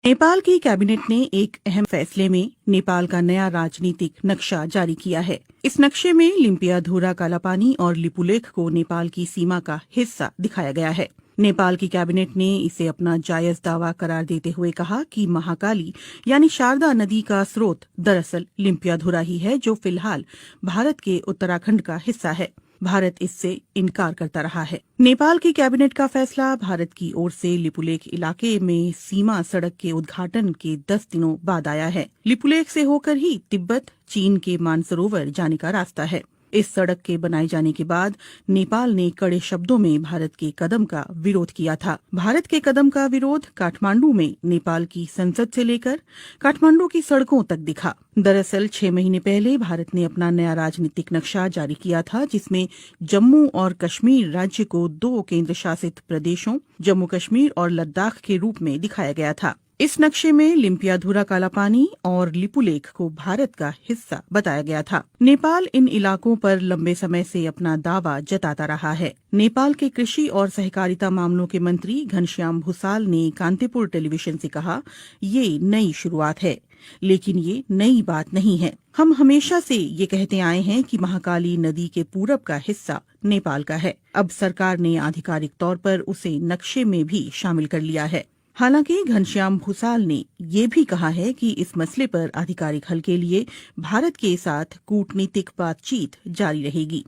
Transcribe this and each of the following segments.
नेपाल की कैबिनेट ने एक अहम फैसले में नेपाल का नया राजनीतिक नक्शा जारी किया है। इस नक्शे में लिम्पियाधुरा कालापानी और लिपुलेख को नेपाल की सीमा का हिस्सा दिखाया गया है। नेपाल की कैबिनेट ने इसे अपना जायज दावा करार देते हुए कहा कि महाकाली यानी शारदा नदी का स्रोत दरअसल लिम्पियाधुरा ही है, जो फिलहाल भारत के उत्तराखंड का हिस्सा है। भारत इससे इनकार करता रहा है। नेपाल की कैबिनेट का फैसला भारत की ओर से लिपुलेख इलाके में सीमा सड़क के उद्घाटन के 10 दिनों बाद आया है। लिपुलेख से होकर ही तिब्बत चीन के मानसरोवर जाने का रास्ता है। इस सड़क के बनाए जाने के बाद नेपाल ने कड़े शब्दों में भारत के कदम का विरोध किया था। भारत के कदम का विरोध काठमांडू में नेपाल की संसद से लेकर काठमांडू की सड़कों तक दिखा। दरअसल 6 महीने पहले भारत ने अपना नया राजनीतिक नक्शा जारी किया था, जिसमें जम्मू और कश्मीर राज्य को 2 केंद्र शासित प्रदेशों जम्मू कश्मीर और लद्दाख के रूप में दिखाया गया था। इस नक्शे में लिम्पियाधुरा कालापानी और लिपुलेख को भारत का हिस्सा बताया गया था। नेपाल इन इलाकों पर लंबे समय से अपना दावा जताता रहा है। नेपाल के कृषि और सहकारिता मामलों के मंत्री घनश्याम भूसाल ने कांतिपुर टेलीविजन से कहा, ये नई शुरुआत है, लेकिन ये नई बात नहीं है। हम हमेशा से ये कहते आए हैं कि महाकाली नदी के पूरब का हिस्सा नेपाल का है। अब सरकार ने आधिकारिक तौर पर उसे नक्शे में भी शामिल कर लिया है। हालांकि घनश्याम भूसाल ने ये भी कहा है कि इस मसले पर आधिकारिक हल के लिए भारत के साथ कूटनीतिक बातचीत जारी रहेगी।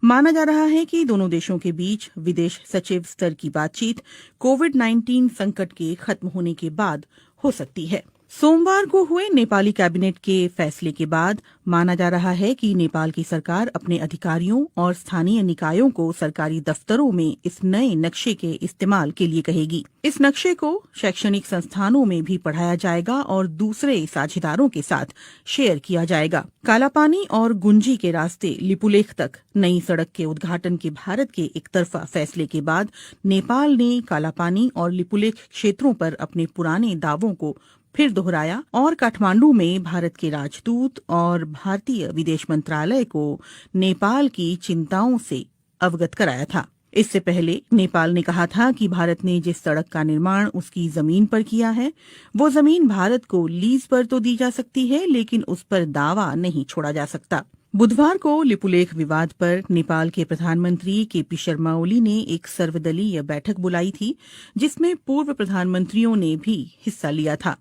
माना जा रहा है कि दोनों देशों के बीच विदेश सचिव स्तर की बातचीत कोविड-19 संकट के खत्म होने के बाद हो सकती है। सोमवार को हुए नेपाली कैबिनेट के फैसले के बाद माना जा रहा है कि नेपाल की सरकार अपने अधिकारियों और स्थानीय निकायों को सरकारी दफ्तरों में इस नए नक्शे के इस्तेमाल के लिए कहेगी। इस नक्शे को शैक्षणिक संस्थानों में भी पढ़ाया जाएगा और दूसरे साझेदारों के साथ शेयर किया जाएगा। कालापानी और गुंजी के रास्ते लिपुलेख तक नई सड़क के उद्घाटन के भारत के एकतरफा फैसले के बाद नेपाल ने कालापानी और लिपुलेख क्षेत्रों पर अपने पुराने दावों को फिर दोहराया और काठमांडू में भारत के राजदूत और भारतीय विदेश मंत्रालय को नेपाल की चिंताओं से अवगत कराया था। इससे पहले नेपाल ने कहा था कि भारत ने जिस सड़क का निर्माण उसकी जमीन पर किया है, वो जमीन भारत को लीज पर तो दी जा सकती है, लेकिन उस पर दावा नहीं छोड़ा जा सकता। बुधवार को लिपुलेख विवाद पर नेपाल के प्रधानमंत्री केपी शर्मा ओली ने एक सर्वदलीय बैठक बुलाई थी, जिसमें पूर्व प्रधानमंत्रियों ने भी हिस्सा लिया था।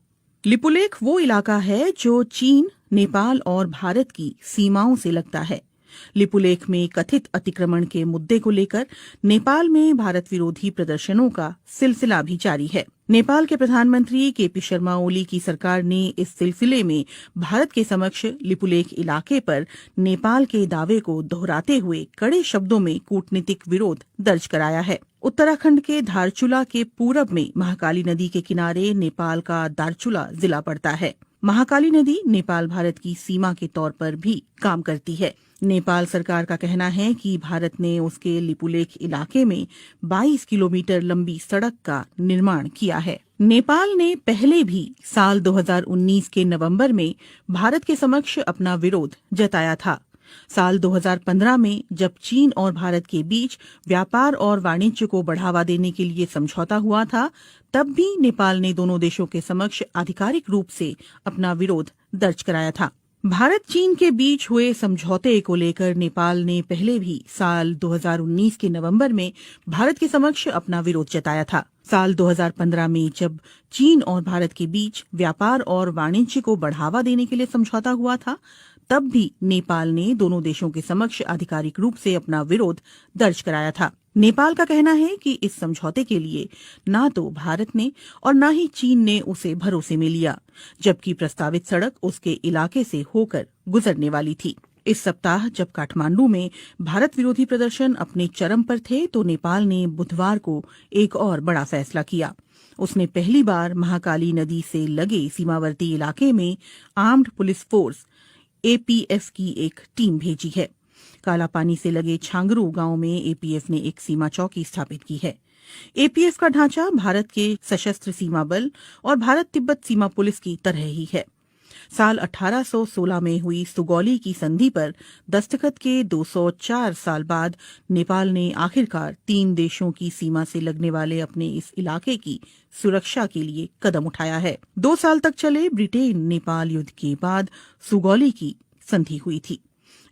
लिपुलेख वो इलाका है जो चीन, नेपाल और भारत की सीमाओं से लगता है। लिपुलेख में कथित अतिक्रमण के मुद्दे को लेकर नेपाल में भारत विरोधी प्रदर्शनों का सिलसिला भी जारी है। नेपाल के प्रधानमंत्री केपी शर्मा ओली की सरकार ने इस सिलसिले में भारत के समक्ष लिपुलेख इलाके पर नेपाल के दावे को दोहराते हुए कड़े शब्दों में कूटनीतिक विरोध दर्ज कराया है। उत्तराखंड के धारचूला के पूरब में महाकाली नदी के किनारे नेपाल का दारचूला जिला पड़ता है। महाकाली नदी नेपाल भारत की सीमा के तौर पर भी काम करती है। नेपाल सरकार का कहना है कि भारत ने उसके लिपुलेख इलाके में 22 किलोमीटर लंबी सड़क का निर्माण किया है। नेपाल ने पहले भी साल 2019 के नवंबर में भारत के समक्ष अपना विरोध जताया था। साल 2015 में जब चीन और भारत के बीच व्यापार और वाणिज्य को बढ़ावा देने के लिए समझौता हुआ था, तब भी नेपाल ने दोनों देशों के समक्ष आधिकारिक रूप से अपना विरोध दर्ज कराया था। भारत चीन के बीच हुए समझौते को लेकर नेपाल ने पहले भी साल 2019 के नवंबर में भारत के समक्ष अपना विरोध जताया था। साल 2015 में जब चीन और भारत के बीच व्यापार और वाणिज्य को बढ़ावा देने के लिए समझौता हुआ था, तब भी नेपाल ने दोनों देशों के समक्ष आधिकारिक रूप से अपना विरोध दर्ज कराया था। नेपाल का कहना है कि इस समझौते के लिए ना तो भारत ने और ना ही चीन ने उसे भरोसे में लिया, जबकि प्रस्तावित सड़क उसके इलाके से होकर गुजरने वाली थी। इस सप्ताह जब काठमांडू में भारत विरोधी प्रदर्शन अपने चरम पर थे, तो नेपाल ने बुधवार को एक और बड़ा फैसला किया। उसने पहली बार महाकाली नदी से लगे सीमावर्ती इलाके में आर्म्ड पुलिस फोर्स एपीएफ की एक टीम भेजी है। कालापानी से लगे छांगरू गांव में एपीएफ ने एक सीमा चौकी स्थापित की है। एपीएफ का ढांचा भारत के सशस्त्र सीमा बल और भारत तिब्बत सीमा पुलिस की तरह ही है। साल 1816 में हुई सुगौली की संधि पर दस्तखत के 204 साल बाद नेपाल ने आखिरकार 3 देशों की सीमा से लगने वाले अपने इस इलाके की सुरक्षा के लिए कदम उठाया है। 2 साल तक चले ब्रिटेन नेपाल युद्ध के बाद सुगौली की संधि हुई थी,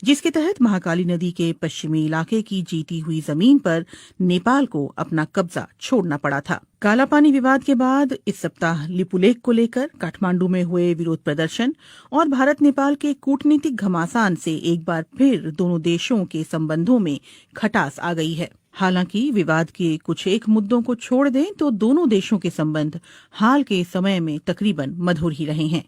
जिसके तहत महाकाली नदी के पश्चिमी इलाके की जीती हुई जमीन पर नेपाल को अपना कब्जा छोड़ना पड़ा था। कालापानी विवाद के बाद इस सप्ताह लिपुलेख को लेकर काठमांडू में हुए विरोध प्रदर्शन और भारत नेपाल के कूटनीतिक घमासान से एक बार फिर दोनों देशों के संबंधों में खटास आ गई है। हालांकि विवाद के कुछ एक मुद्दों को छोड़ दें तो दोनों देशों के संबंध हाल के समय में तकरीबन मधुर ही रहे हैं।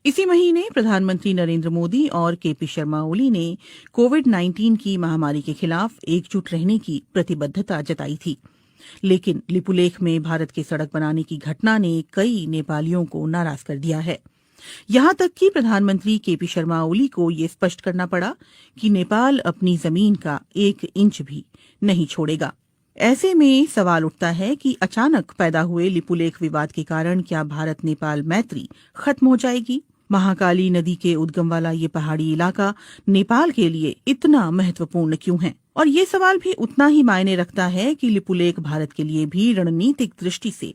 इसी महीने प्रधानमंत्री नरेंद्र मोदी और केपी शर्मा ओली ने कोविड-19 की महामारी के खिलाफ एकजुट रहने की प्रतिबद्धता जताई थी, लेकिन लिपुलेख में भारत के सड़क बनाने की घटना ने कई नेपालियों को नाराज कर दिया है। यहां तक कि प्रधानमंत्री केपी शर्मा ओली को ये स्पष्ट करना पड़ा कि नेपाल अपनी जमीन का 1 इंच भी नहीं छोड़ेगा। ऐसे में सवाल उठता है कि अचानक पैदा हुए लिपुलेख विवाद के कारण क्या भारत नेपाल मैत्री खत्म हो जाएगी? महाकाली नदी के उद्गम वाला ये पहाड़ी इलाका नेपाल के लिए इतना महत्वपूर्ण क्यों है? और ये सवाल भी उतना ही मायने रखता है कि लिपुलेख भारत के लिए भी रणनीतिक दृष्टि से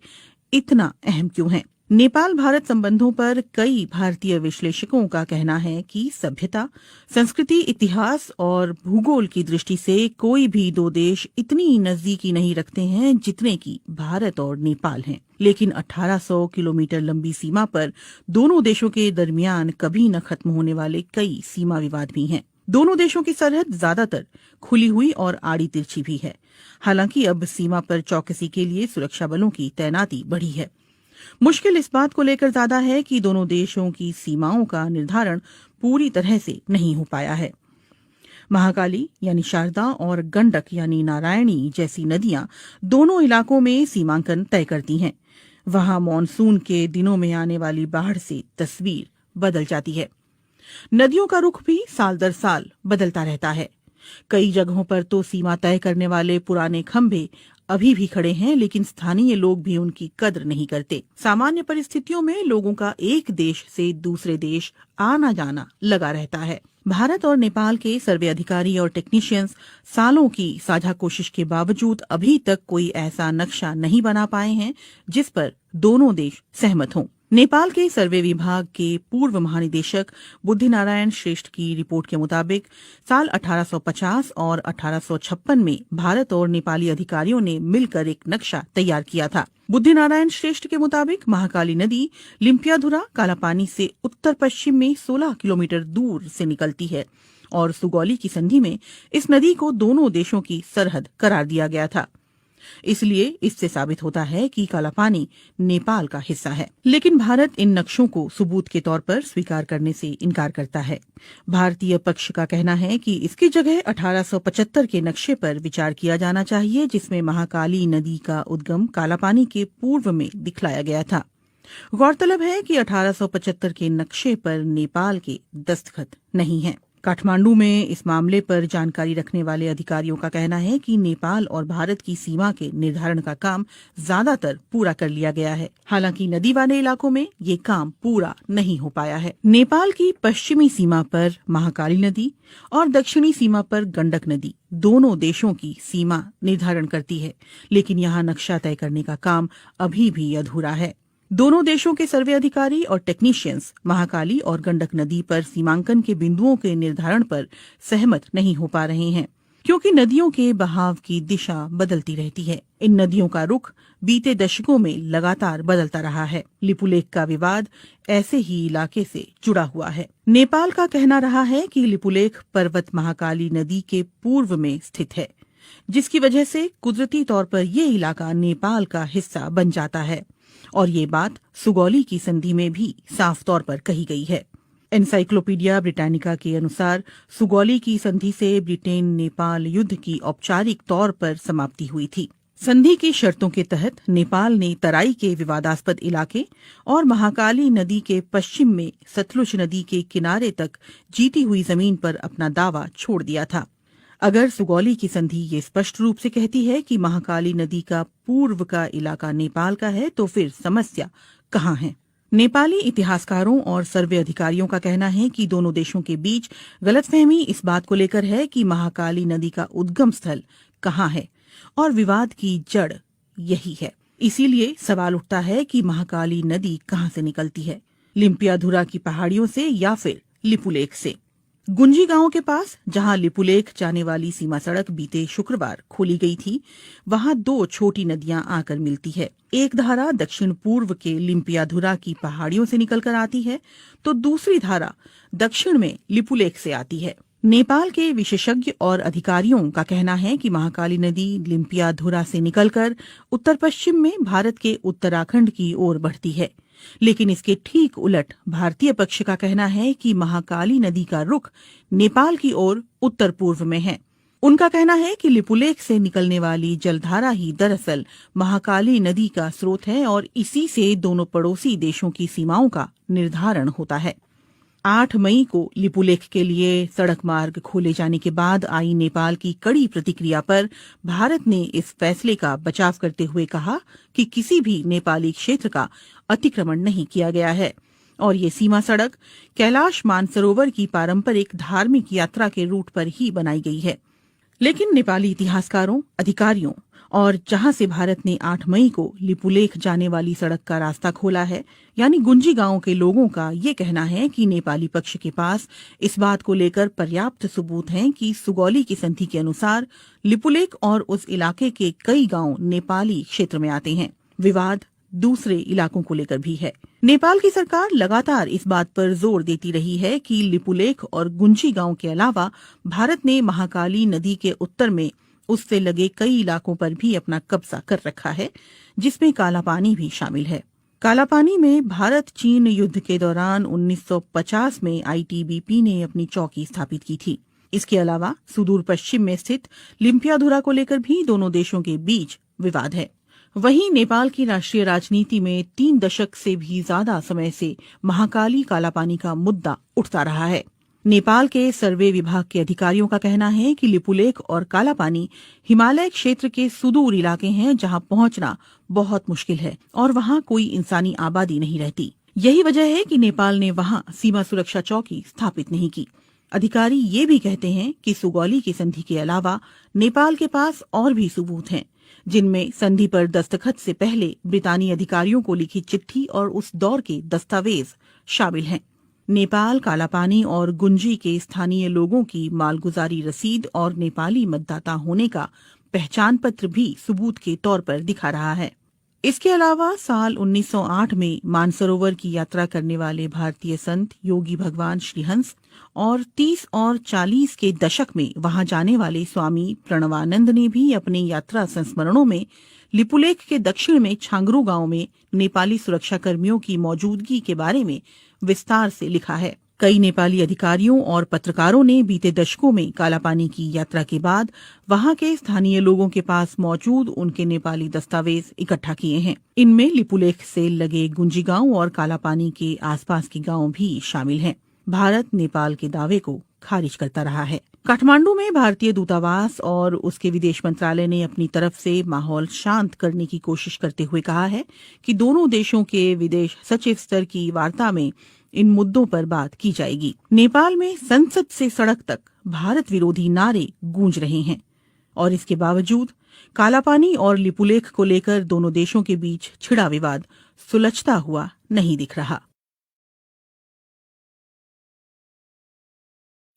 इतना अहम क्यों है? नेपाल भारत संबंधों पर कई भारतीय विश्लेषकों का कहना है कि सभ्यता, संस्कृति, इतिहास और भूगोल की दृष्टि से कोई भी 2 देश इतनी नजदीकी नहीं रखते हैं जितने कि भारत और नेपाल हैं। लेकिन 1800 किलोमीटर लंबी सीमा पर दोनों देशों के दरमियान कभी न खत्म होने वाले कई सीमा विवाद भी हैं। दोनों देशों की सरहद ज्यादातर खुली हुई और आड़ी तिरछी भी है। हालांकि अब सीमा पर चौकसी के लिए सुरक्षा बलों की तैनाती बढ़ी है। मुश्किल इस बात को लेकर ज्यादा है कि दोनों देशों की सीमाओं का निर्धारण पूरी तरह से नहीं हो पाया है। महाकाली यानी शारदा और गंडक यानी नारायणी जैसी नदियां दोनों इलाकों में सीमांकन तय करती हैं। वहां मॉनसून के दिनों में आने वाली बाढ़ से तस्वीर बदल जाती है। नदियों का रुख भी साल दर साल बदलता रहता है। कई जगहों पर तो सीमा तय करने वाले पुराने खंभे अभी भी खड़े हैं, लेकिन स्थानीय लोग भी उनकी कद्र नहीं करते। सामान्य परिस्थितियों में लोगों का एक देश से दूसरे देश आना जाना लगा रहता है। भारत और नेपाल के सर्वे अधिकारी और टेक्नीशियंस सालों की साझा कोशिश के बावजूद अभी तक कोई ऐसा नक्शा नहीं बना पाए हैं जिस पर दोनों देश सहमत हों। नेपाल के सर्वे विभाग के पूर्व महानिदेशक बुद्धिनारायण श्रेष्ठ की रिपोर्ट के मुताबिक साल 1850 और 1856 में भारत और नेपाली अधिकारियों ने मिलकर एक नक्शा तैयार किया था। बुद्धिनारायण श्रेष्ठ के मुताबिक महाकाली नदी लिम्पियाधुरा कालापानी से उत्तर पश्चिम में 16 किलोमीटर दूर से निकलती है और सुगौली की संधि में इस नदी को दोनों देशों की सरहद करार दिया गया था। इसलिए इससे साबित होता है कि कालापानी नेपाल का हिस्सा है। लेकिन भारत इन नक्शों को सबूत के तौर पर स्वीकार करने से इनकार करता है। भारतीय पक्ष का कहना है कि इसकी जगह 1875 के नक्शे पर विचार किया जाना चाहिए, जिसमें महाकाली नदी का उद्गम कालापानी के पूर्व में दिखलाया गया था। गौरतलब है कि 1875 के नक्शे पर नेपाल के दस्तखत नहीं हैं। काठमांडू में इस मामले पर जानकारी रखने वाले अधिकारियों का कहना है कि नेपाल और भारत की सीमा के निर्धारण का काम ज्यादातर पूरा कर लिया गया है। हालांकि नदी वाले इलाकों में ये काम पूरा नहीं हो पाया है। नेपाल की पश्चिमी सीमा पर महाकाली नदी और दक्षिणी सीमा पर गंडक नदी दोनों देशों की सीमा निर्धारण करती है, लेकिन यहाँ नक्शा तय करने का काम अभी भी अधूरा है। दोनों देशों के सर्वे अधिकारी और टेक्नीशियंस महाकाली और गंडक नदी पर सीमांकन के बिंदुओं के निर्धारण पर सहमत नहीं हो पा रहे हैं, क्योंकि नदियों के बहाव की दिशा बदलती रहती है। इन नदियों का रुख बीते दशकों में लगातार बदलता रहा है। लिपुलेख का विवाद ऐसे ही इलाके से जुड़ा हुआ है। नेपाल का कहना रहा है कि लिपुलेख पर्वत महाकाली नदी के पूर्व में स्थित है, जिसकी वजह से कुदरती तौर पर ये इलाका नेपाल का हिस्सा बन जाता है, और ये बात सुगौली की संधि में भी साफ तौर पर कही गई है। एनसाइक्लोपीडिया ब्रिटानिका के अनुसार सुगौली की संधि से ब्रिटेन नेपाल युद्ध की औपचारिक तौर पर समाप्ति हुई थी। संधि की शर्तों के तहत नेपाल ने तराई के विवादास्पद इलाके और महाकाली नदी के पश्चिम में सतलुज नदी के किनारे तक जीती हुई जमीन पर अपना दावा छोड़ दिया था। अगर सुगौली की संधि ये स्पष्ट रूप से कहती है कि महाकाली नदी का पूर्व का इलाका नेपाल का है, तो फिर समस्या कहाँ है? नेपाली इतिहासकारों और सर्वे अधिकारियों का कहना है कि दोनों देशों के बीच गलतफहमी इस बात को लेकर है कि महाकाली नदी का उद्गम स्थल कहाँ है और विवाद की जड़ यही है। इसीलिए सवाल उठता है कि महाकाली नदी कहाँ से निकलती है, लिम्पियाधुरा की पहाड़ियों से या फिर लिपुलेख से। गुंजी गांव के पास जहां लिपुलेख जाने वाली सीमा सड़क बीते शुक्रवार खोली गई थी, वहां दो छोटी नदियां आकर मिलती है। एक धारा दक्षिण पूर्व के लिम्पियाधुरा की पहाड़ियों से निकलकर आती है, तो दूसरी धारा दक्षिण में लिपुलेख से आती है। नेपाल के विशेषज्ञ और अधिकारियों का कहना है कि महाकाली नदी लिम्पियाधुरा से निकलकर उत्तर पश्चिम में भारत के उत्तराखंड की ओर बढ़ती है, लेकिन इसके ठीक उलट भारतीय पक्ष का कहना है कि महाकाली नदी का रुख नेपाल की ओर उत्तर पूर्व में है। उनका कहना है कि लिपुलेख से निकलने वाली जलधारा ही दरअसल महाकाली नदी का स्रोत है और इसी से दोनों पड़ोसी देशों की सीमाओं का निर्धारण होता है। 8 मई को लिपुलेख के लिए सड़क मार्ग खोले जाने के बाद आई नेपाल की कड़ी प्रतिक्रिया पर भारत ने इस फैसले का बचाव करते हुए कहा कि किसी भी नेपाली क्षेत्र का अतिक्रमण नहीं किया गया है और ये सीमा सड़क कैलाश मानसरोवर की पारंपरिक धार्मिक यात्रा के रूट पर ही बनाई गई है। लेकिन नेपाली इतिहासकारों, अधिकारियों और जहां से भारत ने 8 मई को लिपुलेख जाने वाली सड़क का रास्ता खोला है, यानी गुंजी गांव के लोगों का ये कहना है कि नेपाली पक्ष के पास इस बात को लेकर पर्याप्त सबूत हैं कि सुगौली की संधि के अनुसार लिपुलेख और उस इलाके के कई गांव नेपाली क्षेत्र में आते हैं। विवाद दूसरे इलाकों को लेकर भी है। नेपाल की सरकार लगातार इस बात पर जोर देती रही है कि लिपुलेख और गुंजी गांव के अलावा भारत ने महाकाली नदी के उत्तर में उससे लगे कई इलाकों पर भी अपना कब्जा कर रखा है, जिसमें कालापानी भी शामिल है। कालापानी में भारत चीन युद्ध के दौरान 1950 में आईटीबीपी ने अपनी चौकी स्थापित की थी। इसके अलावा सुदूर पश्चिम में स्थित लिम्पियाधुरा को लेकर भी दोनों देशों के बीच विवाद है। वहीं नेपाल की राष्ट्रीय राजनीति में 3 दशक से भी ज्यादा समय से महाकाली कालापानी का मुद्दा उठता रहा है। नेपाल के सर्वे विभाग के अधिकारियों का कहना है कि लिपुलेख और कालापानी हिमालय क्षेत्र के सुदूर इलाके हैं जहां पहुंचना बहुत मुश्किल है और वहां कोई इंसानी आबादी नहीं रहती। यही वजह है कि नेपाल ने वहां सीमा सुरक्षा चौकी स्थापित नहीं की। अधिकारी ये भी कहते हैं कि सुगौली की संधि के अलावा नेपाल के पास और भी सबूत हैं, जिनमें संधि पर दस्तखत से पहले ब्रितानी अधिकारियों को लिखी चिट्ठी और उस दौर के दस्तावेज शामिल हैं। नेपाल कालापानी और गुंजी के स्थानीय लोगों की मालगुजारी रसीद और नेपाली मतदाता होने का पहचान पत्र भी सबूत के तौर पर दिखा रहा है। इसके अलावा साल 1908 में मानसरोवर की यात्रा करने वाले भारतीय संत योगी भगवान श्रीहंस और 30 और 40 के दशक में वहां जाने वाले स्वामी प्रणवानंद ने भी अपने यात्रा संस्मरणों में लिपुलेख के दक्षिण में छांगरू गांव में नेपाली सुरक्षा कर्मियों की मौजूदगी के बारे में विस्तार से लिखा है। कई नेपाली अधिकारियों और पत्रकारों ने बीते दशकों में कालापानी की यात्रा के बाद वहां के स्थानीय लोगों के पास मौजूद उनके नेपाली दस्तावेज इकट्ठा किए हैं। इनमें लिपुलेख से लगे गुंजी गांव और कालापानी के आसपास के गांव भी शामिल हैं। भारत नेपाल के दावे को खारिज करता रहा है। काठमांडू में भारतीय दूतावास और उसके विदेश मंत्रालय ने अपनी तरफ से माहौल शांत करने की कोशिश करते हुए कहा है कि दोनों देशों के विदेश सचिव स्तर की वार्ता में इन मुद्दों पर बात की जाएगी। नेपाल में संसद से सड़क तक भारत विरोधी नारे गूंज रहे हैं और इसके बावजूद कालापानी और लिपुलेख को लेकर दोनों देशों के बीच छिड़ा विवाद सुलझता हुआ नहीं दिख रहा।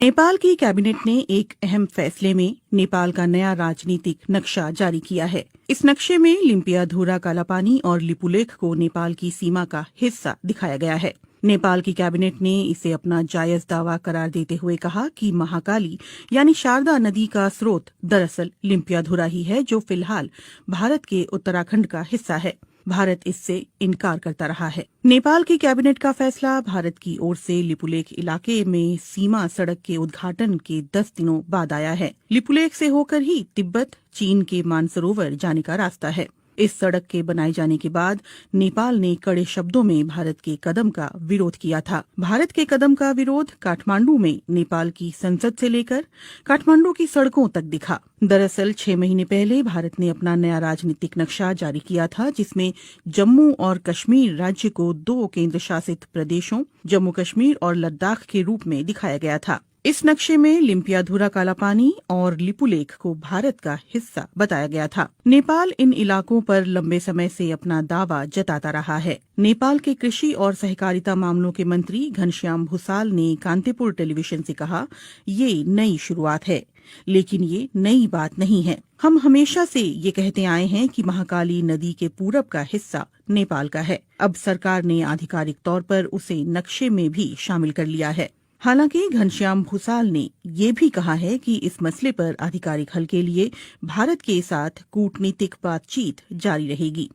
नेपाल की कैबिनेट ने एक अहम फैसले में नेपाल का नया राजनीतिक नक्शा जारी किया है। इस नक्शे में लिम्पियाधुरा, कालापानी और लिपुलेख को नेपाल की सीमा का हिस्सा दिखाया गया है। नेपाल की कैबिनेट ने इसे अपना जायज दावा करार देते हुए कहा कि महाकाली यानी शारदा नदी का स्रोत दरअसल लिम्पियाधुरा ही है, जो फिलहाल भारत के उत्तराखंड का हिस्सा है। भारत इससे इनकार करता रहा है। नेपाल की कैबिनेट का फैसला भारत की ओर से लिपुलेख इलाके में सीमा सड़क के उद्घाटन के 10 दिनों बाद आया है। लिपुलेख से होकर ही तिब्बत, चीन के मानसरोवर जाने का रास्ता है। इस सड़क के बनाए जाने के बाद नेपाल ने कड़े शब्दों में भारत के कदम का विरोध किया था। भारत के कदम का विरोध काठमांडू में नेपाल की संसद से लेकर काठमांडू की सड़कों तक दिखा। दरअसल 6 महीने पहले भारत ने अपना नया राजनीतिक नक्शा जारी किया था, जिसमें जम्मू और कश्मीर राज्य को 2 केंद्र शासित प्रदेशों जम्मू कश्मीर और लद्दाख के रूप में दिखाया गया था। इस नक्शे में लिम्पियाधुरा कालापानी और लिपुलेख को भारत का हिस्सा बताया गया था। नेपाल इन इलाकों पर लंबे समय से अपना दावा जताता रहा है। नेपाल के कृषि और सहकारिता मामलों के मंत्री घनश्याम भूसाल ने कांतिपुर टेलीविजन से कहा, ये नई शुरुआत है, लेकिन ये नई बात नहीं है। हम हमेशा से ये कहते आए हैं कि महाकाली नदी के पूरब का हिस्सा नेपाल का है। अब सरकार ने आधिकारिक तौर पर उसे नक्शे में भी शामिल कर लिया है। हालांकि घनश्याम भूसाल ने ये भी कहा है कि इस मसले पर आधिकारिक हल के लिए भारत के साथ कूटनीतिक बातचीत जारी रहेगी।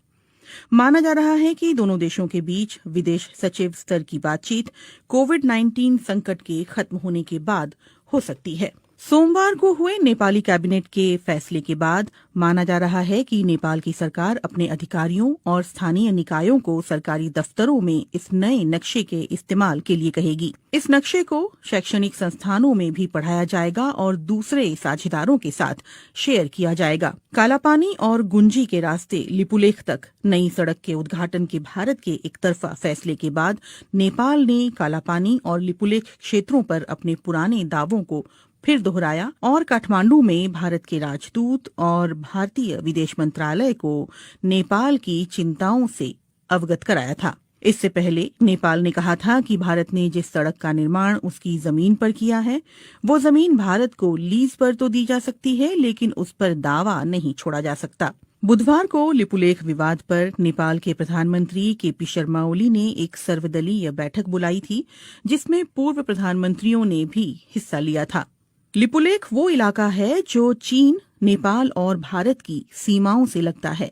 माना जा रहा है कि दोनों देशों के बीच विदेश सचिव स्तर की बातचीत कोविड-19 संकट के खत्म होने के बाद हो सकती है। सोमवार को हुए नेपाली कैबिनेट के फैसले के बाद माना जा रहा है कि नेपाल की सरकार अपने अधिकारियों और स्थानीय निकायों को सरकारी दफ्तरों में इस नए नक्शे के इस्तेमाल के लिए कहेगी। इस नक्शे को शैक्षणिक संस्थानों में भी पढ़ाया जाएगा और दूसरे साझेदारों के साथ शेयर किया जाएगा। कालापानी और गुंजी के रास्ते लिपुलेख तक नई सड़क के उद्घाटन के भारत के एक तरफा फैसले के बाद नेपाल ने कालापानी और लिपुलेख क्षेत्रों पर अपने पुराने दावों को फिर दोहराया और काठमांडू में भारत के राजदूत और भारतीय विदेश मंत्रालय को नेपाल की चिंताओं से अवगत कराया था। इससे पहले नेपाल ने कहा था कि भारत ने जिस सड़क का निर्माण उसकी जमीन पर किया है, वो जमीन भारत को लीज पर तो दी जा सकती है, लेकिन उस पर दावा नहीं छोड़ा जा सकता। बुधवार को लिपुलेख विवाद पर नेपाल के प्रधानमंत्री केपी शर्मा ओली ने एक सर्वदलीय बैठक बुलाई थी, जिसमें पूर्व प्रधानमंत्रियों ने भी हिस्सा लिया था। लिपुलेख वो इलाका है जो चीन, नेपाल और भारत की सीमाओं से लगता है।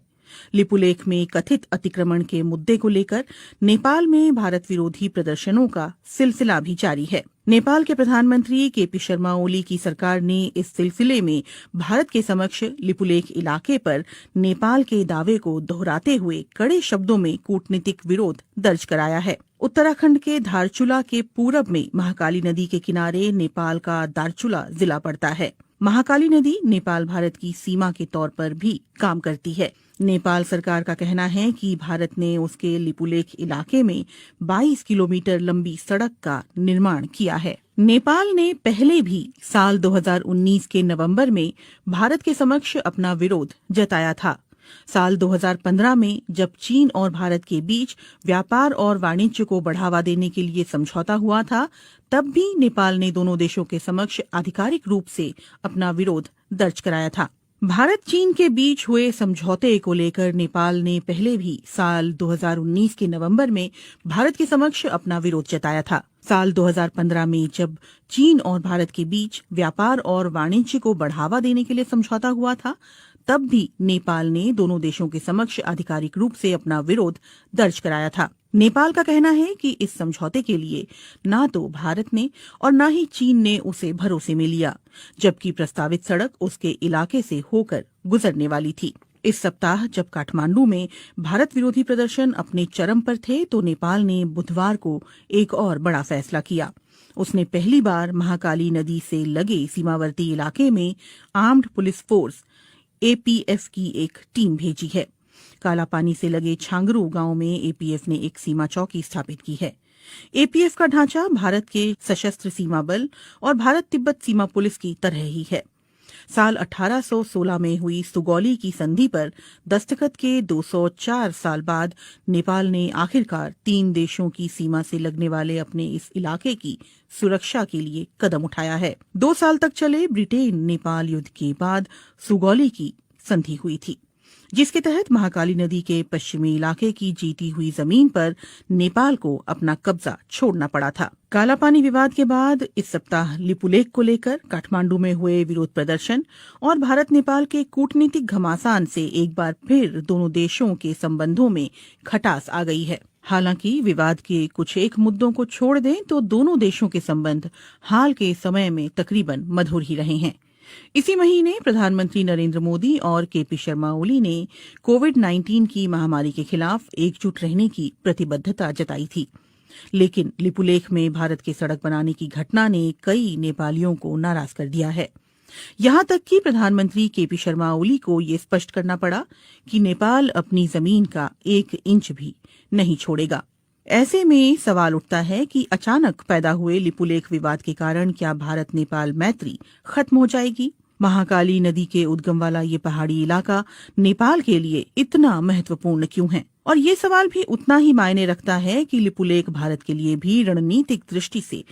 लिपुलेख में कथित अतिक्रमण के मुद्दे को लेकर नेपाल में भारत विरोधी प्रदर्शनों का सिलसिला भी जारी है। नेपाल के प्रधानमंत्री केपी शर्मा ओली की सरकार ने इस सिलसिले में भारत के समक्ष लिपुलेख इलाके पर नेपाल के दावे को दोहराते हुए कड़े शब्दों में कूटनीतिक विरोध दर्ज कराया है। उत्तराखंड के धारचूला के पूरब में महाकाली नदी के किनारे नेपाल का दारचूला जिला पड़ता है। महाकाली नदी नेपाल भारत की सीमा के तौर पर भी काम करती है। नेपाल सरकार का कहना है कि भारत ने उसके लिपुलेख इलाके में 22 किलोमीटर लंबी सड़क का निर्माण किया है। नेपाल ने पहले भी साल 2019 के नवंबर में भारत के समक्ष अपना विरोध जताया था। साल 2015 में जब चीन और भारत के बीच व्यापार और वाणिज्य को बढ़ावा देने के लिए समझौता हुआ था, तब भी नेपाल ने दोनों देशों के समक्ष आधिकारिक रूप से अपना विरोध दर्ज कराया था। भारत चीन के बीच हुए समझौते को लेकर नेपाल ने पहले भी साल 2019 के नवंबर में भारत के समक्ष अपना विरोध जताया था। साल 2015 में जब चीन और भारत के बीच व्यापार और वाणिज्य को बढ़ावा देने के लिए समझौता हुआ था, तब भी नेपाल ने दोनों देशों के समक्ष आधिकारिक रूप से अपना विरोध दर्ज कराया था। नेपाल का कहना है कि इस समझौते के लिए ना तो भारत ने और ना ही चीन ने उसे भरोसे में लिया, जबकि प्रस्तावित सड़क उसके इलाके से होकर गुजरने वाली थी। इस सप्ताह जब काठमांडू में भारत विरोधी प्रदर्शन अपने चरम पर थे, तो नेपाल ने बुधवार को एक और बड़ा फैसला किया। उसने पहली बार महाकाली नदी से लगे सीमावर्ती इलाके में आर्म्ड पुलिस फोर्स एपीएफ की एक टीम भेजी है। कालापानी से लगे छांगरू गांव में एपीएफ ने एक सीमा चौकी स्थापित की है। एपीएफ का ढांचा भारत के सशस्त्र सीमा बल और भारत तिब्बत सीमा पुलिस की तरह ही है। साल 1816 में हुई सुगौली की संधि पर दस्तखत के 204 साल बाद नेपाल ने आखिरकार 3 देशों की सीमा से लगने वाले अपने इस इलाके की सुरक्षा के लिए कदम उठाया है। 2 साल तक चले ब्रिटेन नेपाल युद्ध के बाद सुगौली की संधि हुई थी, जिसके तहत महाकाली नदी के पश्चिमी इलाके की जीती हुई जमीन पर नेपाल को अपना कब्जा छोड़ना पड़ा था। कालापानी विवाद के बाद इस सप्ताह लिपुलेख को लेकर काठमांडू में हुए विरोध प्रदर्शन और भारत नेपाल के कूटनीतिक घमासान से एक बार फिर दोनों देशों के संबंधों में खटास आ गई है। हालांकि विवाद के कुछ एक मुद्दों को छोड़ दें तो दोनों देशों के संबंध हाल के समय में तकरीबन मधुर ही रहे हैं। इसी महीने प्रधानमंत्री नरेंद्र मोदी और केपी शर्मा ओली ने कोविड-19 की महामारी के खिलाफ एकजुट रहने की प्रतिबद्धता जताई थी। लेकिन लिपुलेख में भारत के सड़क बनाने की घटना ने कई नेपालियों को नाराज कर दिया है। यहां तक कि प्रधानमंत्री केपी शर्मा ओली को ये स्पष्ट करना पड़ा कि नेपाल अपनी जमीन का 1 इंच भी नहीं छोड़ेगा। ऐसे में सवाल उठता है कि अचानक पैदा हुए लिपुलेख विवाद के कारण क्या भारत नेपाल मैत्री खत्म हो जाएगी? महाकाली नदी के उद्गम वाला ये पहाड़ी इलाका नेपाल के लिए इतना महत्वपूर्ण क्यों है? और ये सवाल भी उतना ही मायने रखता है कि लिपुलेख भारत के लिए भी रणनीतिक दृष्टि से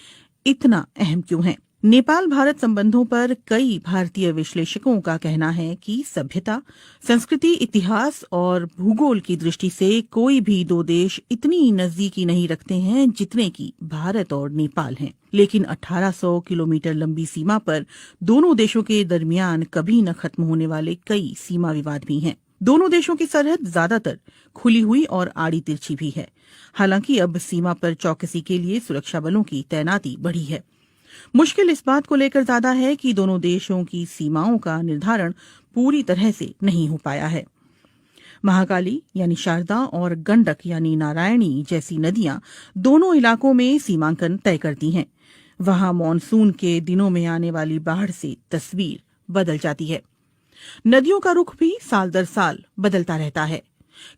इतना अहम क्यों है? नेपाल भारत संबंधों पर कई भारतीय विश्लेषकों का कहना है कि सभ्यता, संस्कृति, इतिहास और भूगोल की दृष्टि से कोई भी 2 देश इतनी नजदीकी नहीं रखते हैं जितने कि भारत और नेपाल हैं। लेकिन 1800 किलोमीटर लंबी सीमा पर दोनों देशों के दरमियान कभी न खत्म होने वाले कई सीमा विवाद भी हैं। दोनों देशों की सरहद ज्यादातर खुली हुई और आड़ी तिरछी भी है। हालांकि अब सीमा पर चौकसी के लिए सुरक्षा बलों की तैनाती बढ़ी है। मुश्किल इस बात को लेकर ज्यादा है कि दोनों देशों की सीमाओं का निर्धारण पूरी तरह से नहीं हो पाया है। महाकाली यानी शारदा और गंडक यानी नारायणी जैसी नदियां दोनों इलाकों में सीमांकन तय करती हैं। वहां मॉनसून के दिनों में आने वाली बाढ़ से तस्वीर बदल जाती है। नदियों का रुख भी साल दर साल बदलता रहता है।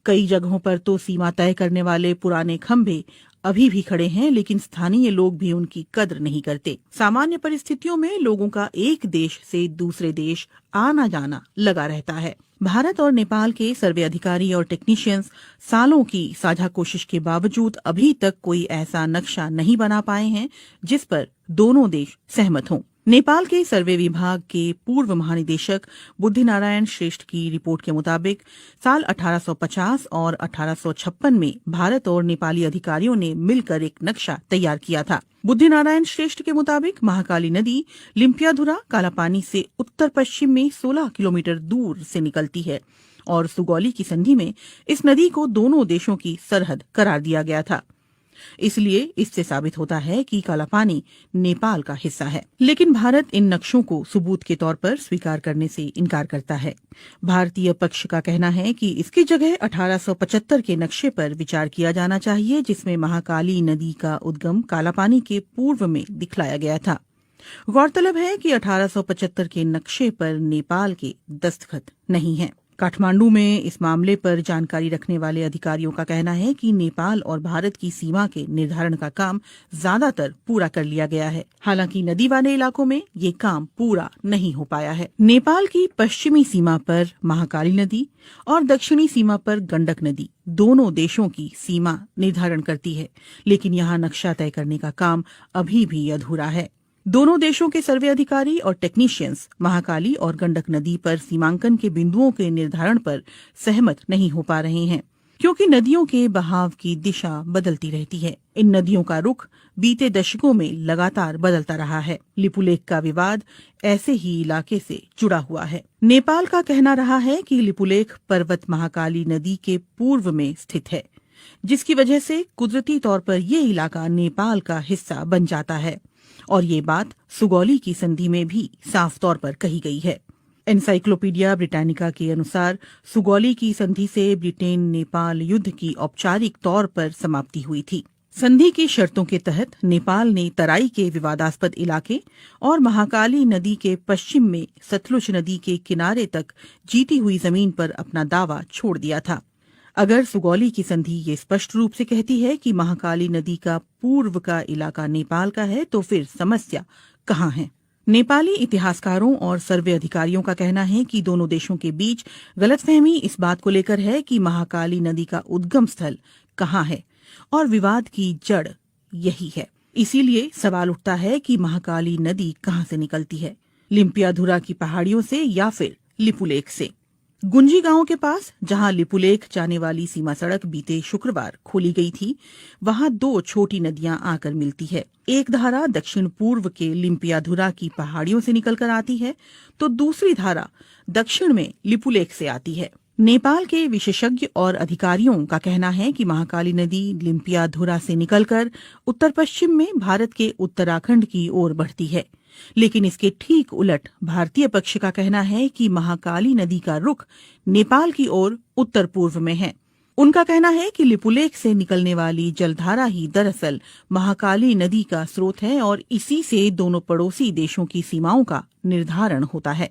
कई जगहों पर तो सीमा तय करने वाले पुराने खंभे अभी भी खड़े हैं, लेकिन स्थानीय लोग भी उनकी कद्र नहीं करते। सामान्य परिस्थितियों में लोगों का एक देश से दूसरे देश आना जाना लगा रहता है। भारत और नेपाल के सर्वे अधिकारी और टेक्नीशियंस सालों की साझा कोशिश के बावजूद अभी तक कोई ऐसा नक्शा नहीं बना पाए हैं जिस पर दोनों देश सहमत हों। नेपाल के सर्वे विभाग के पूर्व महानिदेशक बुद्धिनारायण श्रेष्ठ की रिपोर्ट के मुताबिक साल 1850 और 1856 में भारत और नेपाली अधिकारियों ने मिलकर एक नक्शा तैयार किया था। बुद्धिनारायण श्रेष्ठ के मुताबिक महाकाली नदी लिम्पियाधुरा कालापानी से उत्तर पश्चिम में 16 किलोमीटर दूर से निकलती है और सुगौली की संधि में इस नदी को दोनों देशों की सरहद करार दिया गया था। इसलिए इससे साबित होता है कि कालापानी नेपाल का हिस्सा है। लेकिन भारत इन नक्शों को सबूत के तौर पर स्वीकार करने से इनकार करता है। भारतीय पक्ष का कहना है कि इसकी जगह 1875 के नक्शे पर विचार किया जाना चाहिए, जिसमें महाकाली नदी का उद्गम कालापानी के पूर्व में दिखलाया गया था। गौरतलब है कि 1875 के नक्शे पर नेपाल के दस्तखत नहीं हैं। काठमांडू में इस मामले पर जानकारी रखने वाले अधिकारियों का कहना है कि नेपाल और भारत की सीमा के निर्धारण का काम ज्यादातर पूरा कर लिया गया है। हालांकि नदी वाले इलाकों में ये काम पूरा नहीं हो पाया है। नेपाल की पश्चिमी सीमा पर महाकाली नदी और दक्षिणी सीमा पर गंडक नदी दोनों देशों की सीमा निर्धारण करती है, लेकिन यहाँ नक्शा तय करने का काम अभी भी अधूरा है। दोनों देशों के सर्वे अधिकारी और टेक्नीशियंस महाकाली और गंडक नदी पर सीमांकन के बिंदुओं के निर्धारण पर सहमत नहीं हो पा रहे हैं, क्योंकि नदियों के बहाव की दिशा बदलती रहती है। इन नदियों का रुख बीते दशकों में लगातार बदलता रहा है। लिपुलेख का विवाद ऐसे ही इलाके से जुड़ा हुआ है। नेपाल का कहना रहा है कि लिपुलेख पर्वत महाकाली नदी के पूर्व में स्थित है, जिसकी वजह से कुदरती तौर पर ये इलाका नेपाल का हिस्सा बन जाता है। और ये बात सुगौली की संधि में भी साफ तौर पर कही गई है। एनसाइक्लोपीडिया ब्रिटानिका के अनुसार सुगौली की संधि से ब्रिटेन नेपाल युद्ध की औपचारिक तौर पर समाप्ति हुई थी। संधि की शर्तों के तहत नेपाल ने तराई के विवादास्पद इलाके और महाकाली नदी के पश्चिम में सतलुज नदी के किनारे तक जीती हुई जमीन पर अपना दावा छोड़ दिया था। अगर सुगौली की संधि ये स्पष्ट रूप से कहती है कि महाकाली नदी का पूर्व का इलाका नेपाल का है, तो फिर समस्या कहाँ है? नेपाली इतिहासकारों और सर्वे अधिकारियों का कहना है कि दोनों देशों के बीच गलतफहमी इस बात को लेकर है कि महाकाली नदी का उद्गम स्थल कहाँ है, और विवाद की जड़ यही है। इसीलिए सवाल उठता है कि महाकाली नदी कहाँ से निकलती है, लिम्पियाधुरा की पहाड़ियों से या फिर लिपुलेख से? गुंजी गांव के पास जहां लिपुलेख जाने वाली सीमा सड़क बीते शुक्रवार खोली गई थी, वहां 2 छोटी नदियां आकर मिलती है। एक धारा दक्षिण पूर्व के लिम्पियाधुरा की पहाड़ियों से निकलकर आती है, तो दूसरी धारा दक्षिण में लिपुलेख से आती है। नेपाल के विशेषज्ञ और अधिकारियों का कहना है कि महाकाली नदी लिम्पियाधुरा से निकलकर उत्तर पश्चिम में भारत के उत्तराखंड की ओर बढ़ती है, लेकिन इसके ठीक उलट भारतीय पक्ष का कहना है कि महाकाली नदी का रुख नेपाल की ओर उत्तर पूर्व में है। उनका कहना है कि लिपुलेख से निकलने वाली जलधारा ही दरअसल महाकाली नदी का स्रोत है और इसी से दोनों पड़ोसी देशों की सीमाओं का निर्धारण होता है।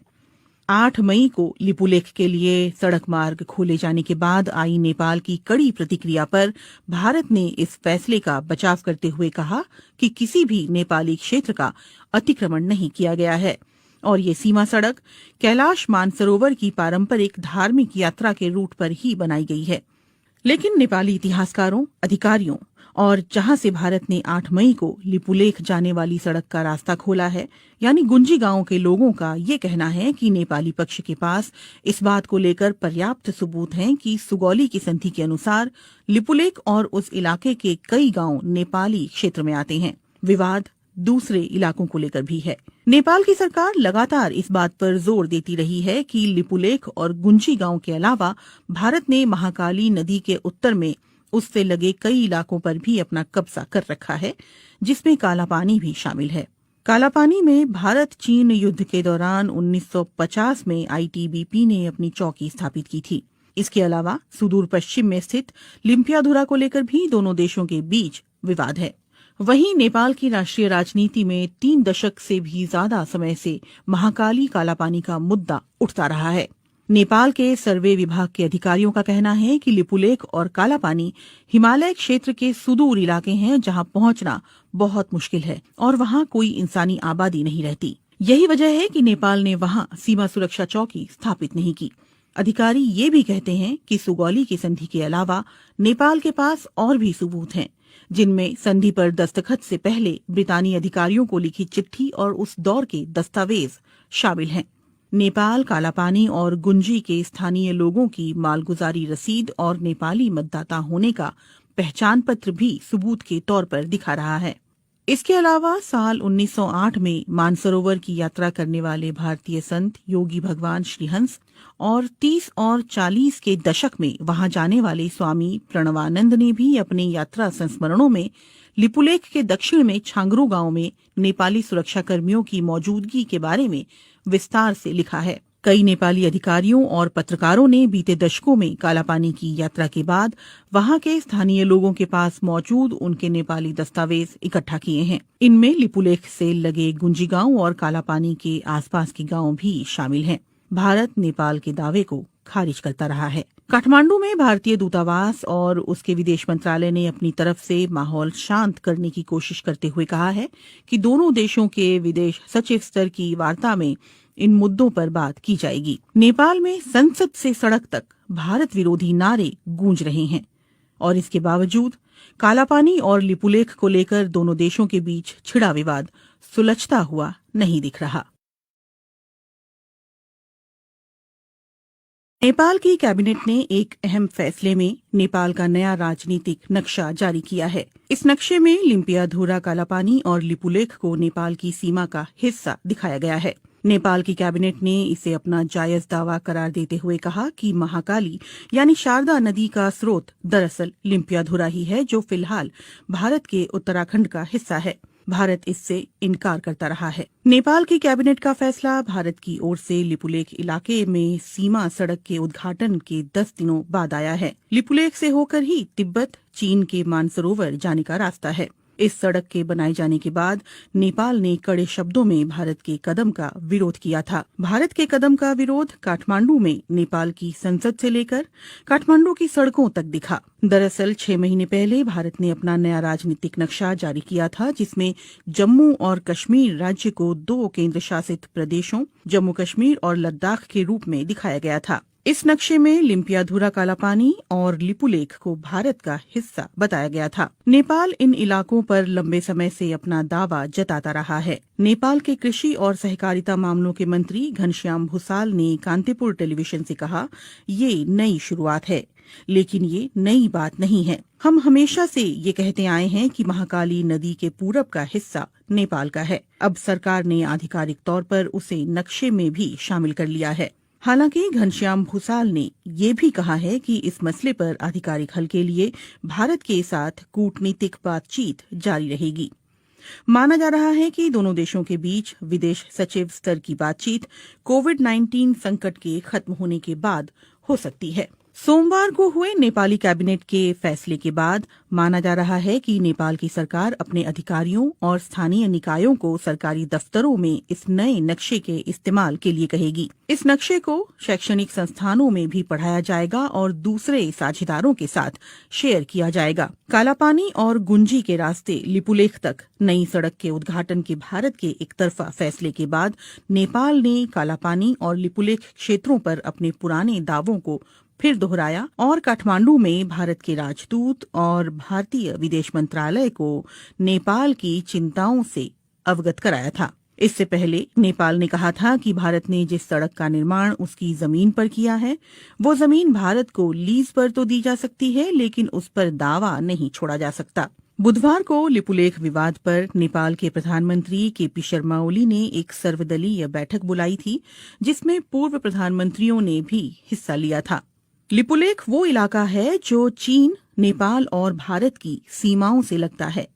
8 मई को लिपुलेख के लिए सड़क मार्ग खोले जाने के बाद आई नेपाल की कड़ी प्रतिक्रिया पर भारत ने इस फैसले का बचाव करते हुए कहा कि किसी भी नेपाली क्षेत्र का अतिक्रमण नहीं किया गया है और ये सीमा सड़क कैलाश मानसरोवर की पारंपरिक धार्मिक यात्रा के रूट पर ही बनाई गई है। लेकिन नेपाली इतिहासकारों, अधिकारियों और जहां से भारत ने 8 मई को लिपुलेख जाने वाली सड़क का रास्ता खोला है, यानी गुंजी गांव के लोगों का ये कहना है कि नेपाली पक्ष के पास इस बात को लेकर पर्याप्त सबूत हैं कि सुगौली की संधि के अनुसार लिपुलेख और उस इलाके के कई गांव नेपाली क्षेत्र में आते हैं। विवाद दूसरे इलाकों को लेकर भी है। नेपाल की सरकार लगातार इस बात पर जोर देती रही है कि लिपुलेख और गुंजी गांव के अलावा भारत ने महाकाली नदी के उत्तर में उससे लगे कई इलाकों पर भी अपना कब्जा कर रखा है, जिसमें कालापानी भी शामिल है। कालापानी में भारत चीन युद्ध के दौरान 1950 में आईटीबीपी ने अपनी चौकी स्थापित की थी। इसके अलावा सुदूर पश्चिम में स्थित लिम्पियाधुरा को लेकर भी दोनों देशों के बीच विवाद है। वहीं नेपाल की राष्ट्रीय राजनीति में 3 दशक से भी ज्यादा समय से महाकाली कालापानी का मुद्दा उठता रहा है। नेपाल के सर्वे विभाग के अधिकारियों का कहना है कि लिपुलेख और कालापानी हिमालय क्षेत्र के सुदूर इलाके हैं जहां पहुंचना बहुत मुश्किल है और वहां कोई इंसानी आबादी नहीं रहती। यही वजह है कि नेपाल ने वहां सीमा सुरक्षा चौकी स्थापित नहीं की। अधिकारी ये भी कहते हैं कि सुगौली की संधि के अलावा नेपाल के पास और भी सबूत हैं, जिनमें संधि पर दस्तखत से पहले ब्रितानी अधिकारियों को लिखी चिट्ठी और उस दौर के दस्तावेज शामिल हैं। नेपाल कालापानी और गुंजी के स्थानीय लोगों की मालगुजारी रसीद और नेपाली मतदाता होने का पहचान पत्र भी सबूत के तौर पर दिखा रहा है। इसके अलावा साल 1908 में मानसरोवर की यात्रा करने वाले भारतीय संत योगी भगवान श्रीहंस और 30 और 40 के दशक में वहां जाने वाले स्वामी प्रणवानंद ने भी अपने यात्रा संस्मरणों में लिपुलेख के दक्षिण में छांगरू गांव में नेपाली सुरक्षा कर्मियों की मौजूदगी के बारे में विस्तार से लिखा है। कई नेपाली अधिकारियों और पत्रकारों ने बीते दशकों में कालापानी की यात्रा के बाद वहां के स्थानीय लोगों के पास मौजूद उनके नेपाली दस्तावेज इकट्ठा किए हैं। इनमें लिपुलेख से लगे गुंजी गांव और कालापानी के आसपास के गांव भी शामिल हैं। भारत नेपाल के दावे को खारिज करता रहा है। काठमांडू में भारतीय दूतावास और उसके विदेश मंत्रालय ने अपनी तरफ से माहौल शांत करने की कोशिश करते हुए कहा है कि दोनों देशों के विदेश सचिव स्तर की वार्ता में इन मुद्दों पर बात की जाएगी। नेपाल में संसद से सड़क तक भारत विरोधी नारे गूंज रहे हैं और इसके बावजूद कालापानी और लिपुलेख को लेकर दोनों देशों के बीच छिड़ा विवाद सुलझता हुआ नहीं दिख रहा। नेपाल की कैबिनेट ने एक अहम फैसले में नेपाल का नया राजनीतिक नक्शा जारी किया है। इस नक्शे में लिम्पियाधुरा कालापानी और लिपुलेख को नेपाल की सीमा का हिस्सा दिखाया गया है। नेपाल की कैबिनेट ने इसे अपना जायज दावा करार देते हुए कहा कि महाकाली यानी शारदा नदी का स्रोत दरअसल लिम्पियाधुरा ही है, जो फिलहाल भारत के उत्तराखंड का हिस्सा है। भारत इससे इनकार करता रहा है। नेपाल की कैबिनेट का फैसला भारत की ओर से लिपुलेख इलाके में सीमा सड़क के उद्घाटन के 10 दिनों बाद आया है। लिपुलेख से होकर ही तिब्बत, चीन के मानसरोवर जाने का रास्ता है। इस सड़क के बनाए जाने के बाद नेपाल ने कड़े शब्दों में भारत के कदम का विरोध किया था। भारत के कदम का विरोध काठमांडू में नेपाल की संसद से लेकर काठमांडू की सड़कों तक दिखा। दरअसल 6 महीने पहले भारत ने अपना नया राजनीतिक नक्शा जारी किया था, जिसमें जम्मू और कश्मीर राज्य को 2 केंद्र शासित प्रदेशों जम्मू कश्मीर और लद्दाख के रूप में दिखाया गया था। इस नक्शे में लिम्पियाधुरा कालापानी और लिपुलेख को भारत का हिस्सा बताया गया था। नेपाल इन इलाकों पर लंबे समय से अपना दावा जताता रहा है। नेपाल के कृषि और सहकारिता मामलों के मंत्री घनश्याम भूसाल ने कांतिपुर टेलीविजन से कहा, ये नई शुरुआत है, लेकिन ये नई बात नहीं है। हम हमेशा से ये कहते आए हैं कि महाकाली नदी के पूरब का हिस्सा नेपाल का है। अब सरकार ने आधिकारिक तौर पर उसे नक्शे में भी शामिल कर लिया है। हालांकि घनश्याम भूसाल ने ये भी कहा है कि इस मसले पर आधिकारिक हल के लिए भारत के साथ कूटनीतिक बातचीत जारी रहेगी। माना जा रहा है कि दोनों देशों के बीच विदेश सचिव स्तर की बातचीत कोविड-19 संकट के खत्म होने के बाद हो सकती है। सोमवार को हुए नेपाली कैबिनेट के फैसले के बाद माना जा रहा है कि नेपाल की सरकार अपने अधिकारियों और स्थानीय निकायों को सरकारी दफ्तरों में इस नए नक्शे के इस्तेमाल के लिए कहेगी। इस नक्शे को शैक्षणिक संस्थानों में भी पढ़ाया जाएगा और दूसरे साझेदारों के साथ शेयर किया जाएगा। कालापानी और गुंजी के रास्ते लिपुलेख तक नई सड़क के उद्घाटन के भारत के एक तरफा फैसले के बाद नेपाल ने कालापानी और लिपुलेख क्षेत्रों पर अपने पुराने दावों को फिर दोहराया और काठमांडू में भारत के राजदूत और भारतीय विदेश मंत्रालय को नेपाल की चिंताओं से अवगत कराया था। इससे पहले नेपाल ने कहा था कि भारत ने जिस सड़क का निर्माण उसकी जमीन पर किया है, वो जमीन भारत को लीज पर तो दी जा सकती है, लेकिन उस पर दावा नहीं छोड़ा जा सकता। बुधवार को लिपुलेख विवाद पर नेपाल के प्रधानमंत्री केपी शर्मा ओली ने एक सर्वदलीय बैठक बुलाई थी, जिसमें पूर्व प्रधानमंत्रियों ने भी हिस्सा लिया था। लिपुलेख वो इलाका है जो चीन, नेपाल और भारत की सीमाओं से लगता है।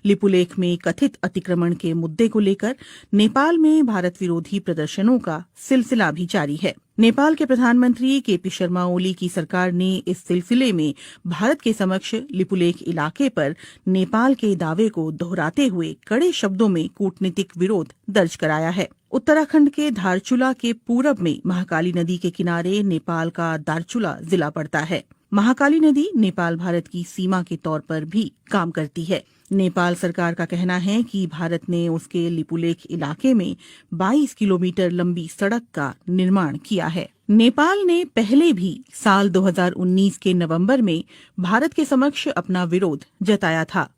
लिपुलेख में कथित अतिक्रमण के मुद्दे को लेकर नेपाल में भारत विरोधी प्रदर्शनों का सिलसिला भी जारी है। नेपाल के प्रधानमंत्री केपी शर्मा ओली की सरकार ने इस सिलसिले में भारत के समक्ष लिपुलेख इलाके पर नेपाल के दावे को दोहराते हुए कड़े शब्दों में कूटनीतिक विरोध दर्ज कराया है। उत्तराखंड के धारचूला के पूरब में महाकाली नदी के किनारे नेपाल का दारचूला जिला पड़ता है। महाकाली नदी नेपाल भारत की सीमा के तौर पर भी काम करती है। नेपाल सरकार का कहना है कि भारत ने उसके लिपुलेख इलाके में 22 किलोमीटर लंबी सड़क का निर्माण किया है। नेपाल ने पहले भी साल 2019 के नवंबर में भारत के समक्ष अपना विरोध जताया था।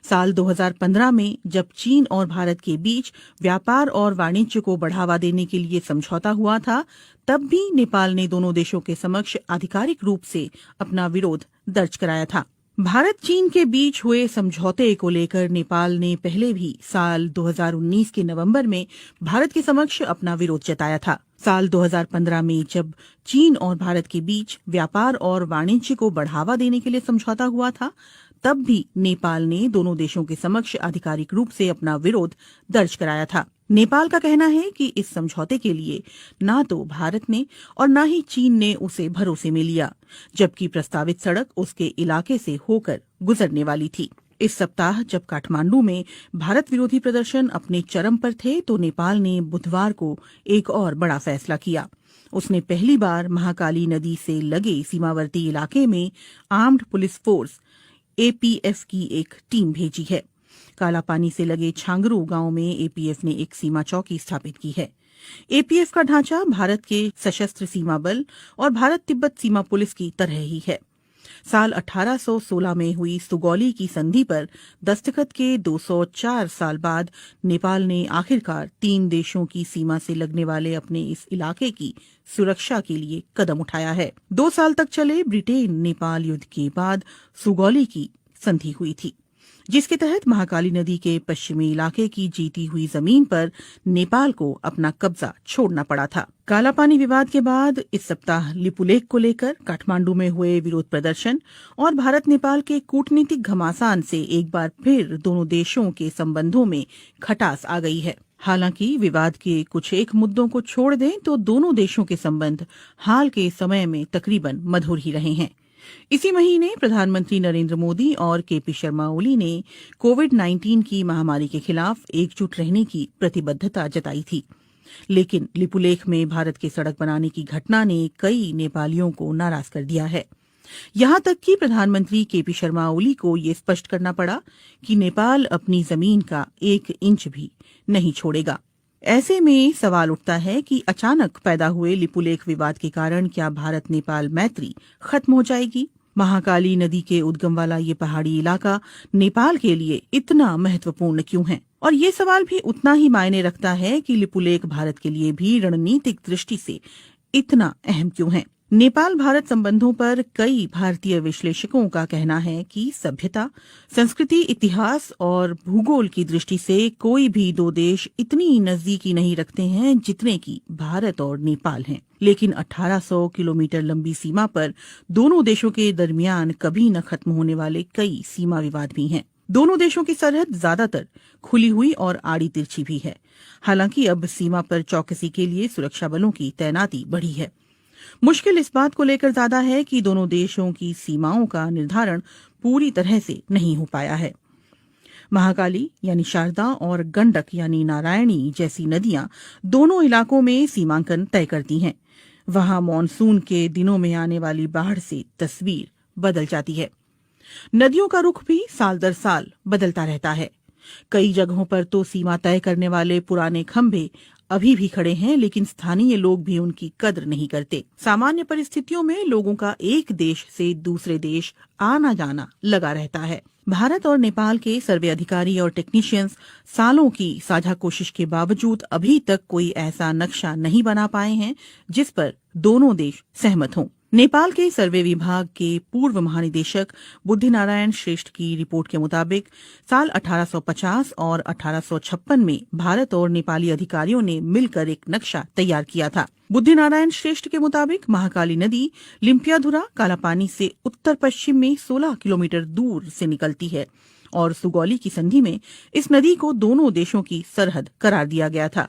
साल 2015 में जब चीन और भारत के बीच व्यापार और वाणिज्य को बढ़ावा देने के लिए समझौता हुआ था, तब भी नेपाल ने दोनों देशों के समक्ष आधिकारिक रूप से अपना विरोध दर्ज कराया था। भारत चीन के बीच हुए समझौते को लेकर नेपाल ने पहले भी साल 2019 के नवंबर में भारत के समक्ष अपना विरोध जताया था। साल 2015 में जब चीन और भारत के बीच व्यापार और वाणिज्य को बढ़ावा देने के लिए समझौता हुआ था, तब भी नेपाल ने दोनों देशों के समक्ष आधिकारिक रूप से अपना विरोध दर्ज कराया था। नेपाल का कहना है कि इस समझौते के लिए ना तो भारत ने और ना ही चीन ने उसे भरोसे में लिया, जबकि प्रस्तावित सड़क उसके इलाके से होकर गुजरने वाली थी। इस सप्ताह जब काठमांडू में भारत विरोधी प्रदर्शन अपने चरम पर थे, तो नेपाल ने बुधवार को एक और बड़ा फैसला किया। उसने पहली बार महाकाली नदी से लगे सीमावर्ती इलाके में आर्म्ड पुलिस फोर्स एपीएफ की एक टीम भेजी है। कालापानी से लगे छांगरू गांव में एपीएफ ने एक सीमा चौकी स्थापित की है। एपीएफ का ढांचा भारत के सशस्त्र सीमा बल और भारत तिब्बत सीमा पुलिस की तरह ही है। साल 1816 में हुई सुगौली की संधि पर दस्तखत के 204 साल बाद नेपाल ने आखिरकार 3 देशों की सीमा से लगने वाले अपने इस इलाके की सुरक्षा के लिए कदम उठाया है। 2 साल तक चले ब्रिटेन नेपाल युद्ध के बाद सुगौली की संधि हुई थी, जिसके तहत महाकाली नदी के पश्चिमी इलाके की जीती हुई जमीन पर नेपाल को अपना कब्जा छोड़ना पड़ा था। कालापानी विवाद के बाद इस सप्ताह लिपुलेख को लेकर काठमांडू में हुए विरोध प्रदर्शन और भारत नेपाल के कूटनीतिक घमासान से एक बार फिर दोनों देशों के संबंधों में खटास आ गई है। हालांकि विवाद के कुछ एक मुद्दों को छोड़ दें तो दोनों देशों के संबंध हाल के समय में तकरीबन मधुर ही रहे हैं। इसी महीने प्रधानमंत्री नरेंद्र मोदी और केपी शर्मा ओली ने कोविड-19 की महामारी के खिलाफ एकजुट रहने की प्रतिबद्धता जताई थी, लेकिन लिपुलेख में भारत के सड़क बनाने की घटना ने कई नेपालियों को नाराज कर दिया है। यहां तक कि प्रधानमंत्री केपी शर्मा ओली को ये स्पष्ट करना पड़ा कि नेपाल अपनी जमीन का 1 इंच भी नहीं छोड़ेगा। ऐसे में सवाल उठता है कि अचानक पैदा हुए लिपुलेख विवाद के कारण क्या भारत नेपाल मैत्री खत्म हो जाएगी? महाकाली नदी के उद्गम वाला ये पहाड़ी इलाका नेपाल के लिए इतना महत्वपूर्ण क्यों है? और ये सवाल भी उतना ही मायने रखता है कि लिपुलेख भारत के लिए भी रणनीतिक दृष्टि से इतना अहम क्यों है? नेपाल भारत संबंधों पर कई भारतीय विश्लेषकों का कहना है कि सभ्यता, संस्कृति, इतिहास और भूगोल की दृष्टि से कोई भी 2 देश इतनी नजदीकी नहीं रखते हैं जितने कि भारत और नेपाल हैं। लेकिन 1800 किलोमीटर लंबी सीमा पर दोनों देशों के दरमियान कभी न खत्म होने वाले कई सीमा विवाद भी हैं। दोनों देशों की सरहद ज्यादातर खुली हुई और आड़ी तिरछी भी है। हालांकि अब सीमा पर चौकसी के लिए सुरक्षा बलों की तैनाती बढ़ी है। मुश्किल इस बात को लेकर ज्यादा है कि दोनों देशों की सीमाओं का निर्धारण पूरी तरह से नहीं हो पाया है। महाकाली यानी शारदा और गंडक यानी नारायणी जैसी नदियां दोनों इलाकों में सीमांकन तय करती हैं। वहां मॉनसून के दिनों में आने वाली बाढ़ से तस्वीर बदल जाती है। नदियों का रुख भी साल दर साल बदलता रहता है। कई जगहों पर तो सीमा तय करने वाले पुराने खंभे अभी भी खड़े हैं, लेकिन स्थानीय लोग भी उनकी कद्र नहीं करते। सामान्य परिस्थितियों में लोगों का एक देश से दूसरे देश आना जाना लगा रहता है। भारत और नेपाल के सर्वे अधिकारी और टेक्नीशियंस सालों की साझा कोशिश के बावजूद अभी तक कोई ऐसा नक्शा नहीं बना पाए हैं जिस पर दोनों देश सहमत हों। नेपाल के सर्वे विभाग के पूर्व महानिदेशक बुद्धिनारायण श्रेष्ठ की रिपोर्ट के मुताबिक साल 1850 और 1856 में भारत और नेपाली अधिकारियों ने मिलकर एक नक्शा तैयार किया था। बुद्धिनारायण श्रेष्ठ के मुताबिक महाकाली नदी लिम्पियाधुरा कालापानी से उत्तर पश्चिम में 16 किलोमीटर दूर से निकलती है और सुगौली की संधि में इस नदी को दोनों देशों की सरहद करार दिया गया था।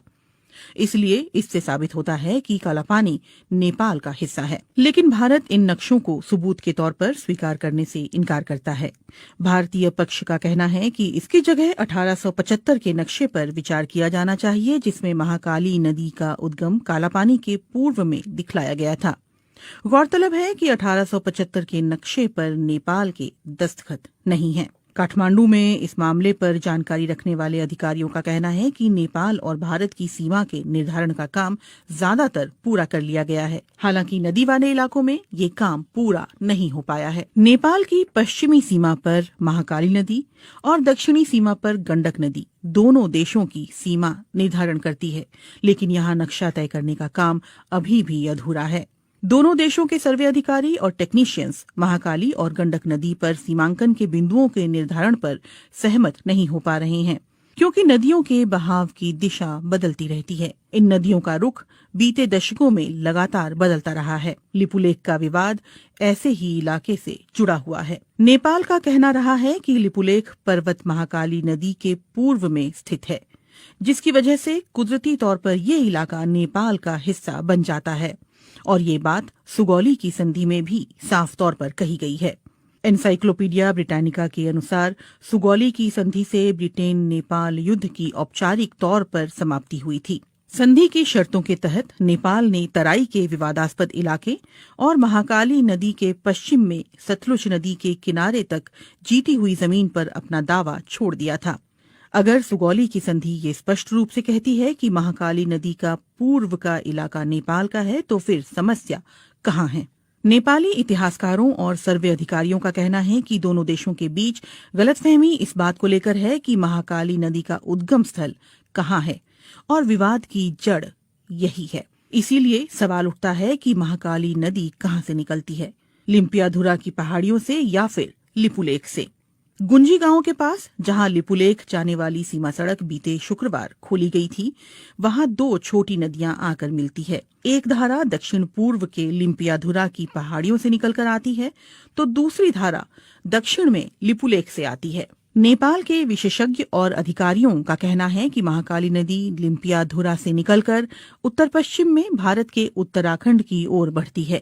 इसलिए इससे साबित होता है कि कालापानी नेपाल का हिस्सा है। लेकिन भारत इन नक्शों को सबूत के तौर पर स्वीकार करने से इनकार करता है। भारतीय पक्ष का कहना है कि इसकी जगह 1875 के नक्शे पर विचार किया जाना चाहिए, जिसमें महाकाली नदी का उद्गम कालापानी के पूर्व में दिखलाया गया था। गौरतलब है कि 1875 के नक्शे पर नेपाल के दस्तखत नहीं हैं। काठमांडू में इस मामले पर जानकारी रखने वाले अधिकारियों का कहना है कि नेपाल और भारत की सीमा के निर्धारण का काम ज्यादातर पूरा कर लिया गया है। हालांकि नदी वाले इलाकों में ये काम पूरा नहीं हो पाया है। नेपाल की पश्चिमी सीमा पर महाकाली नदी और दक्षिणी सीमा पर गंडक नदी दोनों देशों की सीमा निर्धारण करती है, लेकिन यहाँ नक्शा तय करने का काम अभी भी अधूरा है। दोनों देशों के सर्वे अधिकारी और टेक्नीशियंस महाकाली और गंडक नदी पर सीमांकन के बिंदुओं के निर्धारण पर सहमत नहीं हो पा रहे हैं, क्योंकि नदियों के बहाव की दिशा बदलती रहती है। इन नदियों का रुख बीते दशकों में लगातार बदलता रहा है। लिपुलेख का विवाद ऐसे ही इलाके से जुड़ा हुआ है। नेपाल का कहना रहा है कि लिपुलेख पर्वत महाकाली नदी के पूर्व में स्थित है, जिसकी वजह से कुदरती तौर पर ये इलाका नेपाल का हिस्सा बन जाता है, और ये बात सुगौली की संधि में भी साफ तौर पर कही गई है। एनसाइक्लोपीडिया ब्रिटानिका के अनुसार सुगौली की संधि से ब्रिटेन नेपाल युद्ध की औपचारिक तौर पर समाप्ति हुई थी। संधि की शर्तों के तहत नेपाल ने तराई के विवादास्पद इलाके और महाकाली नदी के पश्चिम में सतलुज नदी के किनारे तक जीती हुई जमीन पर अपना दावा छोड़ दिया था। अगर सुगौली की संधि ये स्पष्ट रूप से कहती है कि महाकाली नदी का पूर्व का इलाका नेपाल का है, तो फिर समस्या कहाँ है? नेपाली इतिहासकारों और सर्वे अधिकारियों का कहना है कि दोनों देशों के बीच गलतफहमी इस बात को लेकर है कि महाकाली नदी का उद्गम स्थल कहाँ है, और विवाद की जड़ यही है। इसीलिए सवाल उठता है कि महाकाली नदी कहाँ से निकलती है, लिम्पियाधुरा की पहाड़ियों से या फिर लिपुलेख से? गुंजी गांव के पास जहां लिपुलेख जाने वाली सीमा सड़क बीते शुक्रवार खोली गई थी, वहां दो छोटी नदियां आकर मिलती है। एक धारा दक्षिण पूर्व के लिम्पियाधुरा की पहाड़ियों से निकलकर आती है, तो दूसरी धारा दक्षिण में लिपुलेख से आती है। नेपाल के विशेषज्ञ और अधिकारियों का कहना है कि महाकाली नदी लिम्पियाधुरा से निकलकर उत्तर पश्चिम में भारत के उत्तराखंड की ओर बढ़ती है,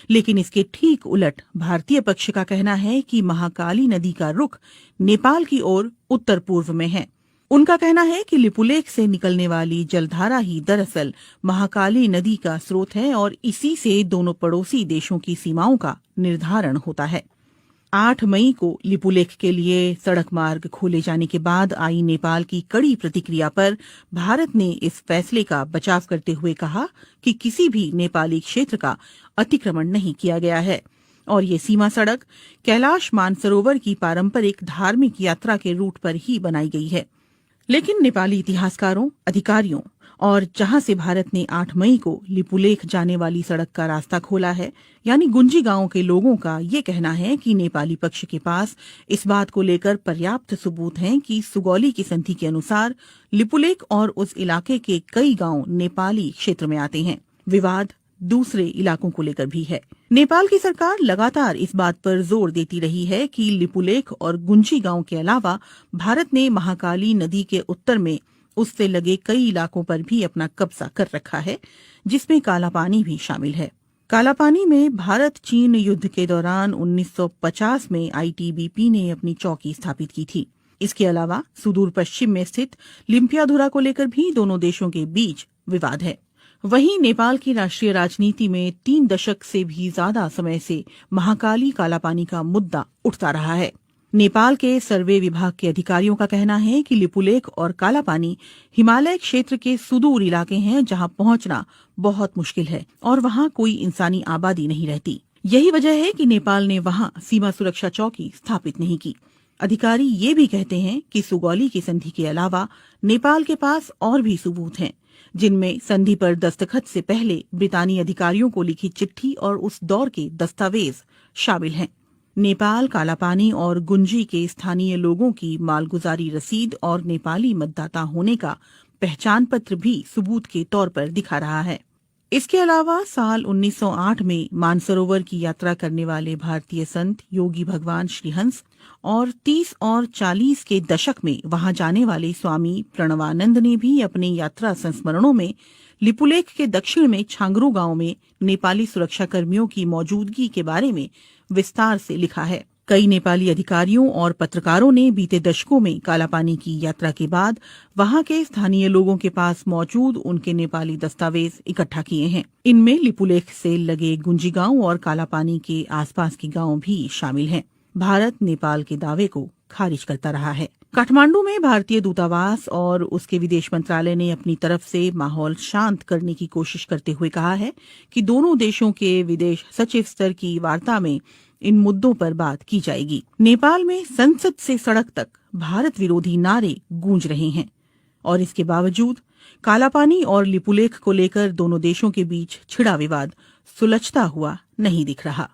लेकिन इसके ठीक उलट भारतीय पक्ष का कहना है कि महाकाली नदी का रुख नेपाल की ओर उत्तर पूर्व में है। उनका कहना है कि लिपुलेख से निकलने वाली जलधारा ही दरअसल महाकाली नदी का स्रोत है और इसी से दोनों पड़ोसी देशों की सीमाओं का निर्धारण होता है। 8 मई को लिपुलेख के लिए सड़क मार्ग खोले जाने के बाद आई नेपाल की कड़ी प्रतिक्रिया पर भारत ने इस फैसले का बचाव करते हुए कहा कि किसी भी नेपाली क्षेत्र का अतिक्रमण नहीं किया गया है और ये सीमा सड़क कैलाश मानसरोवर की पारंपरिक धार्मिक यात्रा के रूट पर ही बनाई गई है। लेकिन नेपाली इतिहासकारों, अधिकारियों और जहां से भारत ने 8 मई को लिपुलेख जाने वाली सड़क का रास्ता खोला है, यानी गुंजी गांव के लोगों का ये कहना है कि नेपाली पक्ष के पास इस बात को लेकर पर्याप्त सबूत हैं कि सुगौली की संधि के अनुसार लिपुलेख और उस इलाके के कई गांव नेपाली क्षेत्र में आते हैं। विवाद दूसरे इलाकों को लेकर भी है। नेपाल की सरकार लगातार इस बात पर जोर देती रही है कि लिपुलेख और गुंजी गांव के अलावा भारत ने महाकाली नदी के उत्तर में उससे लगे कई इलाकों पर भी अपना कब्जा कर रखा है, जिसमें काला पानी भी शामिल है। काला पानी में भारत चीन युद्ध के दौरान 1950 में आईटीबीपी ने अपनी चौकी स्थापित की थी। इसके अलावा सुदूर पश्चिम में स्थित लिम्पियाधुरा को लेकर भी दोनों देशों के बीच विवाद है। वहीं नेपाल की राष्ट्रीय राजनीति में 3 दशक से भी ज्यादा समय से महाकाली कालापानी का मुद्दा उठता रहा है। नेपाल के सर्वे विभाग के अधिकारियों का कहना है कि लिपुलेख और कालापानी हिमालय क्षेत्र के सुदूर इलाके हैं, जहां पहुंचना बहुत मुश्किल है और वहां कोई इंसानी आबादी नहीं रहती। यही वजह है कि नेपाल ने वहां सीमा सुरक्षा चौकी स्थापित नहीं की। अधिकारी ये भी कहते हैं कि सुगौली की संधि के अलावा नेपाल के पास और भी सबूत हैं, जिनमें संधि पर दस्तखत से पहले ब्रितानी अधिकारियों को लिखी चिट्ठी और उस दौर के दस्तावेज शामिल हैं। नेपाल कालापानी और गुंजी के स्थानीय लोगों की मालगुजारी रसीद और नेपाली मतदाता होने का पहचान पत्र भी सबूत के तौर पर दिखा रहा है। इसके अलावा साल 1908 में मानसरोवर की यात्रा करने वाले भारतीय संत योगी भगवान श्रीहंस और 30 और 40 के दशक में वहां जाने वाले स्वामी प्रणवानंद ने भी अपने यात्रा संस्मरणों में लिपुलेख के दक्षिण में छांगरू गांव में नेपाली सुरक्षा कर्मियों की मौजूदगी के बारे में विस्तार से लिखा है। कई नेपाली अधिकारियों और पत्रकारों ने बीते दशकों में कालापानी की यात्रा के बाद वहां के स्थानीय लोगों के पास मौजूद उनके नेपाली दस्तावेज इकट्ठा किए हैं। इनमें लिपुलेख से लगे गुंजी गांव और कालापानी के आसपास के गांव भी शामिल हैं। भारत नेपाल के दावे को खारिज करता रहा है। काठमांडू में भारतीय दूतावास और उसके विदेश मंत्रालय ने अपनी तरफ से माहौल शांत करने की कोशिश करते हुए कहा है कि दोनों देशों के विदेश सचिव स्तर की वार्ता में इन मुद्दों पर बात की जाएगी। नेपाल में संसद से सड़क तक भारत विरोधी नारे गूंज रहे हैं और इसके बावजूद कालापानी और लिपुलेख को लेकर दोनों देशों के बीच छिड़ा विवाद सुलझता हुआ नहीं दिख रहा।